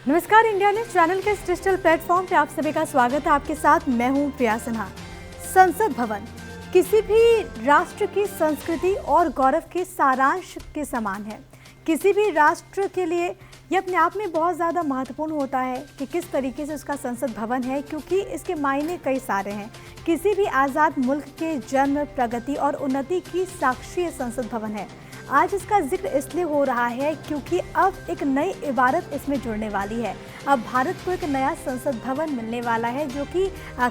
नमस्कार, India news channel के इस डिजिटल प्लेटफॉर्म पे आप सभी का स्वागत है। आपके साथ मैं हूं प्रिया सिन्हा। संसद भवन किसी भी राष्ट्र की संस्कृति और गौरव के सारांश के समान है। किसी भी राष्ट्र के लिए ये अपने आप में बहुत ज़्यादा महत्वपूर्ण होता है कि किस तरीके से उसका संसद भवन है, क्योंकि इसके मायने कई सारे हैं। किसी भी आज़ाद मुल्क के जन्म, प्रगति और उन्नति की साक्षी ये संसद भवन है। आज इसका जिक्र इसलिए हो रहा है क्योंकि अब एक नई इबारत इसमें जुड़ने वाली है। अब भारत को एक नया संसद भवन मिलने वाला है जो कि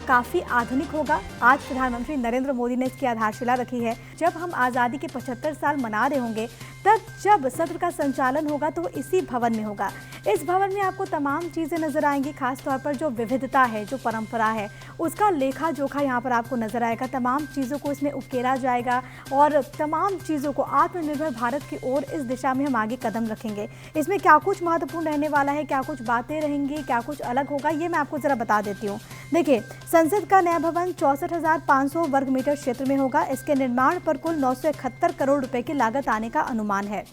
काफ़ी आधुनिक होगा। आज प्रधानमंत्री नरेंद्र मोदी ने इसकी आधारशिला रखी है। जब हम आज़ादी के 75 साल मना रहे होंगे, तब जब सत्र का संचालन होगा तो वो इसी भवन में होगा। इस भवन में आपको तमाम चीज़ें नज़र आएंगी, खास तौर पर जो विविधता है, जो परंपरा है, उसका लेखा जोखा यहाँ पर आपको नज़र आएगा। तमाम चीज़ों को इसमें उकेरा जाएगा और तमाम चीज़ों को आत्मनिर्भर भारत की ओर इस दिशा में हम आगे कदम रखेंगे। इसमें क्या कुछ महत्वपूर्ण रहने वाला है, क्या कुछ बातें रहेंगी, क्या कुछ अलग होगा, ये मैं आपको ज़रा बता देती हूँ। देखिए, संसद का नया भवन 64,500 वर्ग मीटर क्षेत्र में होगा। इसके निर्माण पर कुल 971 करोड़ रुपए की लागत आने का अनुमान है।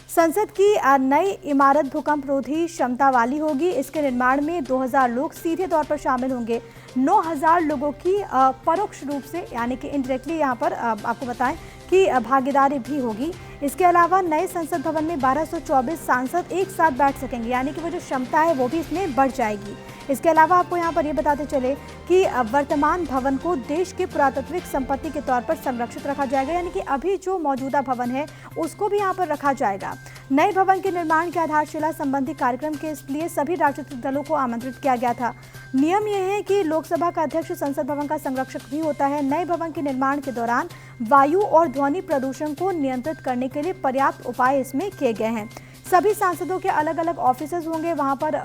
संसद की नई इमारत भूकंप रोधी क्षमता वाली होगी। इसके निर्माण में 2000 लोग सीधे तौर पर शामिल होंगे। 9000 लोगों की परोक्ष रूप से यानी कि इनडायरेक्टली यहाँ पर आपको बताएं कि भागीदारी भी होगी। इसके अलावा नए संसद भवन में 1224 सांसद एक साथ बैठ सकेंगे, यानी कि वो जो क्षमता है वो भी इसमें बढ़ जाएगी। इसके अलावा आपको यहाँ पर ये बताते चले कि वर्तमान भवन को देश के पुरातात्विक संपत्ति के तौर पर संरक्षित रखा जाएगा, यानी कि अभी जो मौजूदा भवन है उसको भी यहाँ पर रखा जाएगा। नए भवन के निर्माण की आधारशिला संबंधी कार्यक्रम के लिए सभी राजनीतिक दलों को आमंत्रित किया गया था। नियम यह है कि लोकसभा का अध्यक्ष संसद भवन का संरक्षक भी होता है। नए भवन के निर्माण के दौरान वायु और ध्वनि प्रदूषण को नियंत्रित करने के लिए पर्याप्त उपाय इसमें किए गए हैं। सभी सांसदों के अलग अलग ऑफिसेज होंगे। वहाँ पर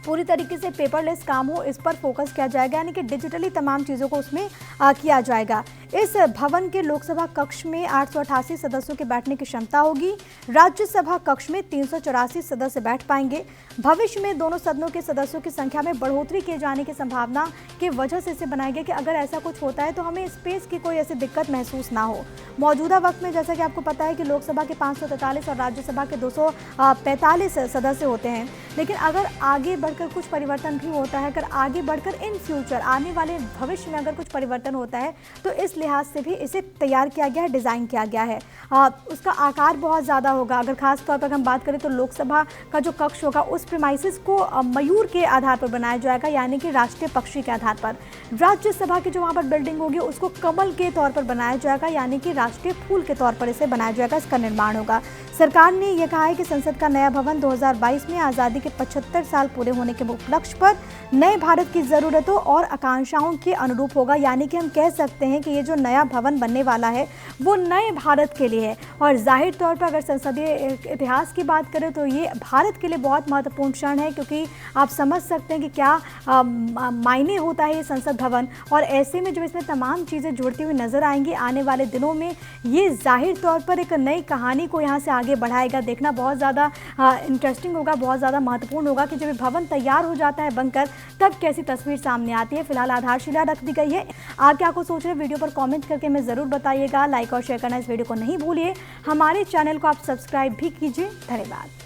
पूरी तरीके से पेपरलेस काम हो, इस पर फोकस किया जाएगा, यानी कि डिजिटली तमाम चीज़ों को उसमें किया जाएगा। इस भवन के लोकसभा कक्ष में 888 सदस्यों के बैठने की क्षमता होगी। राज्यसभा कक्ष में 384 सदस्य बैठ पाएंगे। भविष्य में दोनों सदनों के सदस्यों की संख्या में बढ़ोतरी किए जाने की संभावना की वजह से इसे बनाया गया कि अगर ऐसा कुछ होता है तो हमें स्पेस की कोई ऐसी दिक्कत महसूस ना हो। मौजूदा वक्त में जैसा कि आपको पता है कि लोकसभा के 543 और राज्यसभा के 245 सदस्य होते हैं, लेकिन अगर आगे बढ़कर कुछ परिवर्तन भी होता है, अगर आगे बढ़कर इन फ्यूचर आने वाले भविष्य में अगर कुछ परिवर्तन होता है तो इस लिहाज से भी इसे तैयार किया गया है, डिज़ाइन किया गया है। उसका आकार बहुत ज़्यादा होगा। अगर खास तौर पर हम बात करें तो लोकसभा का जो कक्ष होगा उस प्रीमाइसिस को मयूर के आधार पर बनाया जाएगा, यानी कि राष्ट्रीय पक्षी के आधार पर। राज्यसभा की जो वहाँ पर बिल्डिंग होगी उसको कमल के तौर पर बनाया जाएगा, यानी कि राष्ट्रीय फूल के तौर पर इसे बनाया जाएगा, इसका निर्माण होगा। सरकार ने यह कहा है कि संसद का नया भवन 2022 में आज़ादी के 75 साल पूरे होने के उपलक्ष्य पर नए भारत की ज़रूरतों और आकांक्षाओं के अनुरूप होगा, यानी कि हम कह सकते हैं कि ये जो नया भवन बनने वाला है वो नए भारत के लिए है। और जाहिर तौर पर अगर संसदीय इतिहास की बात करें तो ये भारत के लिए बहुत महत्वपूर्ण क्षण है, क्योंकि आप समझ सकते हैं कि क्या मायने होता है ये संसद भवन। और ऐसे में जब इसमें तमाम चीज़ें जुड़ती हुई नज़र आएंगी आने वाले दिनों में, ये जाहिर तौर पर एक नई कहानी को यहाँ से आगे बढ़ाएगा। देखना बहुत ज़्यादा इंटरेस्टिंग होगा, बहुत ज़्यादा महत्वपूर्ण होगा कि जब ये भवन तैयार हो जाता है बनकर, तब कैसी तस्वीर सामने आती है। फिलहाल आधारशिला रख दी गई है। आप क्या कुछ सोच रहे हैं, वीडियो पर कमेंट करके हमें ज़रूर बताइएगा। लाइक और शेयर करना इस वीडियो को नहीं भूलिए। हमारे चैनल को आप सब्सक्राइब भी कीजिए। धन्यवाद।